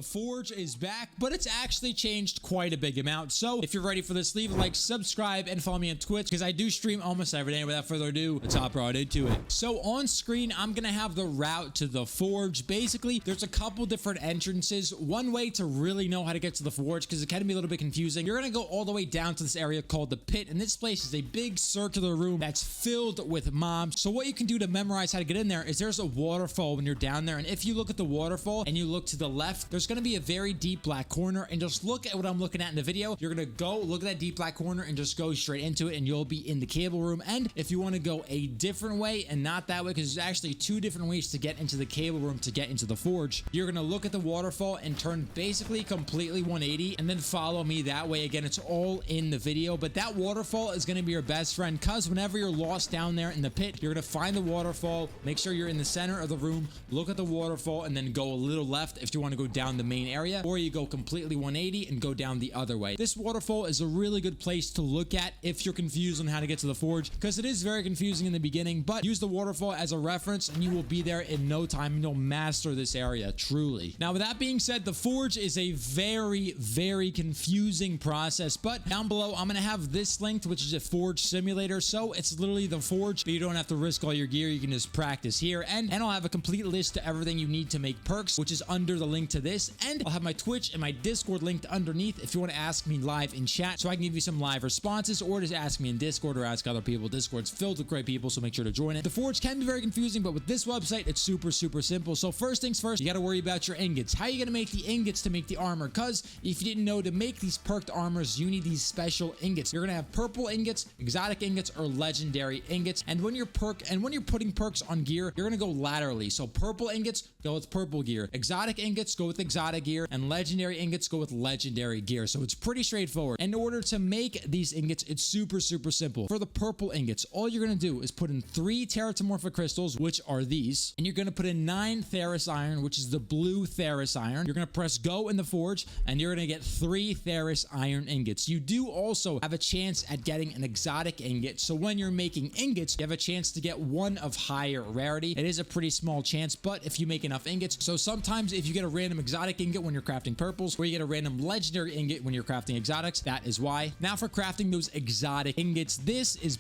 Forge is back, but it's actually changed quite a big amount. So if you're ready for this, leave a like, subscribe, and follow me on Twitch because I do stream almost every day. Without further ado, let's hop right into it. So on screen, I'm gonna have the route to the Forge. Basically, there's a couple different entrances. One way to really know how to get to the Forge, because it can be a little bit confusing, you're gonna go all the way down to this area called the Pit, and this place is a big circular room that's filled with mobs. So what you can do to memorize how to get in there is there's a waterfall when you're down there, and if you look at the waterfall and you look to the left, there's gonna be a very deep black corner, and just look at what I'm looking at in the video. You're gonna go look at that deep black corner and just go straight into it, and you'll be in the cable room. And if you want to go a different way and not that way, because there's actually two different ways to get into the cable room to get into the Forge, you're gonna look at the waterfall and turn basically completely 180 and then follow me that way. Again, it's all in the video, but that waterfall is gonna be your best friend, because whenever you're lost down there in the pit, you're gonna find the waterfall, make sure you're in the center of the room, look at the waterfall, and then go a little left if you want to go down the main area, or you go completely 180 and go down the other way. This waterfall is a really good place to look at if you're confused on how to get to the Forge, because it is very confusing in the beginning, but use the waterfall as a reference and you will be there in no time, and you'll master this area truly. Now, with that being said, the Forge is a very confusing process, but down below I'm gonna have this linked, which is a Forge simulator. So it's literally the Forge, but you don't have to risk all your gear. You can just practice here, and I'll have a complete list to everything you need to make perks, which is under the link to this, and I'll have my Twitch and my Discord linked underneath if you want to ask me live in chat, so I can give you some live responses, or just ask me in Discord or ask other people. Discord's filled with great people, so make sure to join it. The Forge can be very confusing, but with this website, it's super simple. So first things first, you got to worry about your ingots. How are you going to make the ingots to make the armor? Because if you didn't know, to make these perked armors, you need these special ingots. You're going to have purple ingots, exotic ingots, or legendary ingots. And when you're putting perks on gear, you're going to go laterally. So purple ingots, go with purple gear. Exotic ingots, go with exotic gear. And legendary ingots, go with legendary gear. So it's pretty straightforward. In order to make these ingots, it's super simple. For the purple ingots, all you're going to do is put in 3 teratomorphic crystals, which are these. And you're going to put in 9 Theris iron, which is the blue Theris iron. You're going to press go in the Forge, and you're going to get 3 Theris iron ingots. You do also have a chance at getting an exotic ingot. So when you're making ingots, you have a chance to get one of higher rarity. It is a pretty small chance, but if you make enough ingots, so sometimes if you get a random exotic ingot when you're crafting purples, or you get a random legendary ingot when you're crafting exotics, that is why. Now for crafting those exotic ingots, this is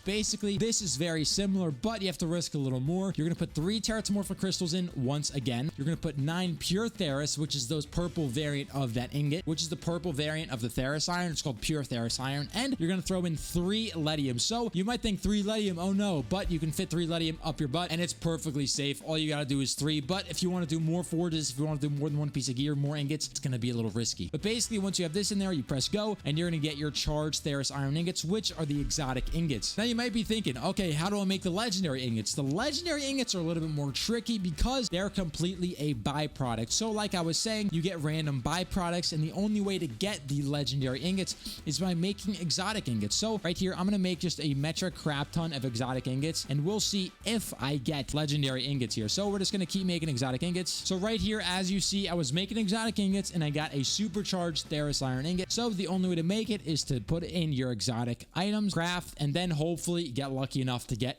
very similar, but you have to risk a little more. You're going to put 3 teratomorphic crystals in once again. You're going to put 9 pure Theris, which is those purple variant of that ingot, which is the purple variant of the Theris iron. It's called pure Theris iron. And you're going to throw in 3 leadium. So you might think 3 leadium, oh no, but you can fit 3 leadium up your butt, and it's perfectly safe. All you got to do is 3. But if you want to do more forges, if you want to do more than one piece of gear, more ingots, it's going to be a little risky. But basically, once you have this in there, you press go, and you're going to get your charged Theris iron ingots, which are the exotic ingots. Now you might be thinking, okay, how do I make the legendary ingots? The legendary ingots are a little bit more tricky because they're completely a byproduct. So like I was saying, you get random byproducts, and the only way to get the legendary ingots is by making exotic ingots. So right here, I'm going to make just a metric crap ton of exotic ingots, and we'll see if I get legendary ingots here. So we're just going to keep making exotic ingots. So right here, as you see, I was making exotic ingots, and I got a supercharged Theris iron ingot. So the only way to make it is to put in your exotic items, craft, and then hopefully get lucky enough to get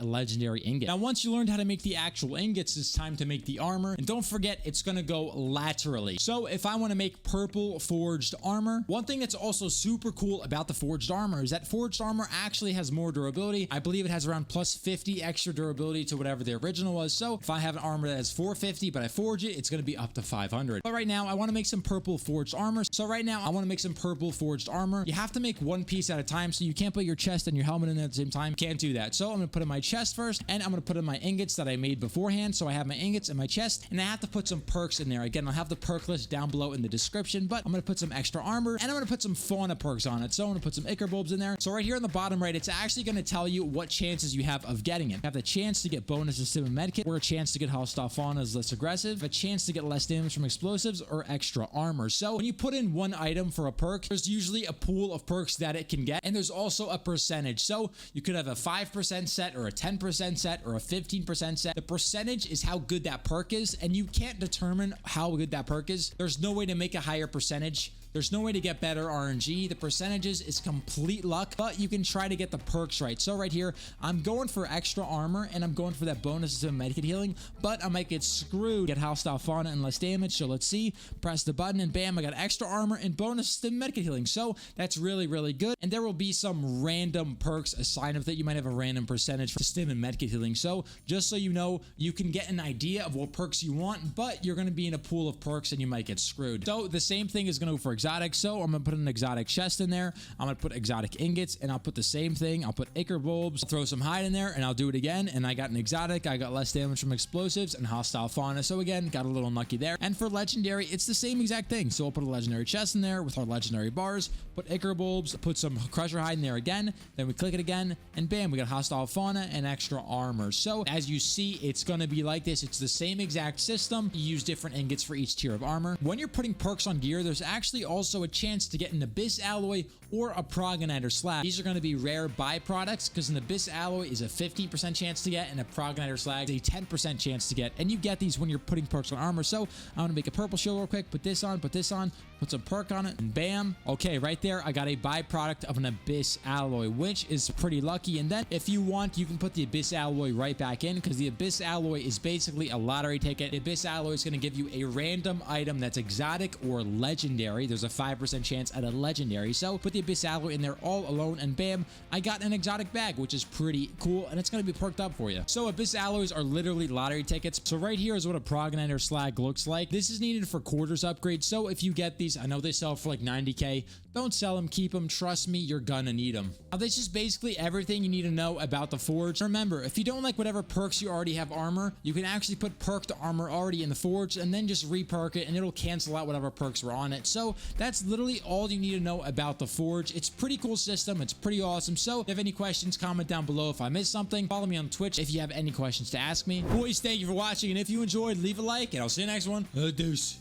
a legendary ingot. Now, once you learned how to make the actual ingots, it's time to make the armor. And don't forget, it's going to go laterally. So if I want to make purple forged armor, one thing that's also super cool about the forged armor is that forged armor actually has more durability. I believe it has around plus 50 extra durability to whatever the original was. So if I have an armor that has 450, but I forge it, it's going to be up to 500. But right now, I want to make some purple forged armor. So right now, I want to make some purple forged armor. You have to make one piece at a time, so you can't put your chest and your helmet in there at the same time. Can't do that. So I'm going to put in my chest first, and I'm going to put in my ingots that I made beforehand. So I have my ingots in my chest, and I have to put some perks in there. Again, I'll have the perk list down below in the description, but I'm going to put some extra armor, and I'm going to put some fauna perks on it. So I'm going to put some ichor bulbs in there. So right here on the bottom right, it's actually going to tell you what chances you have of getting it. You have the chance to get bonuses to a medkit, or a chance to get hostile fauna is less aggressive, a chance to get less damage from explosives, or extra armor. So when you put in one item for a perk, there's usually a pool of perks that it can get, and there's also a percentage. So you could have a 5% set, or a 10% set, or a 15% set. The percentage is how good that perk is, and you can't determine how good that perk is. There's no way to make a higher percentage. There's no way to get better RNG. The percentages is complete luck, but you can try to get the perks right. So right here, I'm going for extra armor, and I'm going for that bonus to medkit healing, but I might get screwed, get hostile fauna and less damage. So let's C, press the button, and bam, I got extra armor and bonus to medkit healing. So that's really, really good. And there will be some random perks assigned with it. You might have a random percentage for stim and medkit healing. So just so you know, you can get an idea of what perks you want, but you're going to be in a pool of perks and you might get screwed. So the same thing is going to go for exotic. So I'm going to put an exotic chest in there. I'm going to put exotic ingots, and I'll put the same thing. I'll put ichor bulbs, throw some hide in there, and I'll do it again. And I got an exotic. I got less damage from explosives and hostile fauna. So again, got a little unlucky there. And for legendary, it's the same exact thing. So I'll put a legendary chest in there with our legendary bars, put ichor bulbs, put some crusher hide in there again. Then we click it again, and bam, we got hostile fauna and extra armor. So as you see, it's going to be like this. It's the same exact system. You use different ingots for each tier of armor. When you're putting perks on gear, there's actually also a chance to get an abyss alloy or a Progoniter slag. These are going to be rare byproducts because an abyss alloy is a 15% chance to get and a Progoniter slag is a 10% chance to get. And you get these when you're putting perks on armor. So I'm going to make a purple shield real quick, put this on, put some perk on it, and bam. Okay, right there, I got a byproduct of an abyss alloy, which is pretty lucky. And then if you want, you can put the abyss alloy right back in because the abyss alloy is basically a lottery ticket. The abyss alloy is going to give you a random item that's exotic or legendary. There's a 5% chance at a legendary. So put the abyss alloy in there all alone, and bam, I got an exotic bag, which is pretty cool, and it's going to be perked up for you. So abyss alloys are literally lottery tickets. So right here is what a Progoniter slag looks like. This is needed for quarters upgrades. So if you get these, I know they sell for like 90k. Don't sell them, keep them. Trust me, you're gonna need them. Now, this is basically everything you need to know about the forge. Remember, if you don't like whatever perks you already have armor, you can actually put perked armor already in the forge and then just reperk it, and it'll cancel out whatever perks were on it. So that's literally all you need to know about the forge. It's a pretty cool system. It's pretty awesome. So if you have any questions, comment down below. If I missed something, follow me on Twitch if you have any questions to ask me. Boys, thank you for watching, and if you enjoyed, leave a like, and I'll see you next one. Deuce.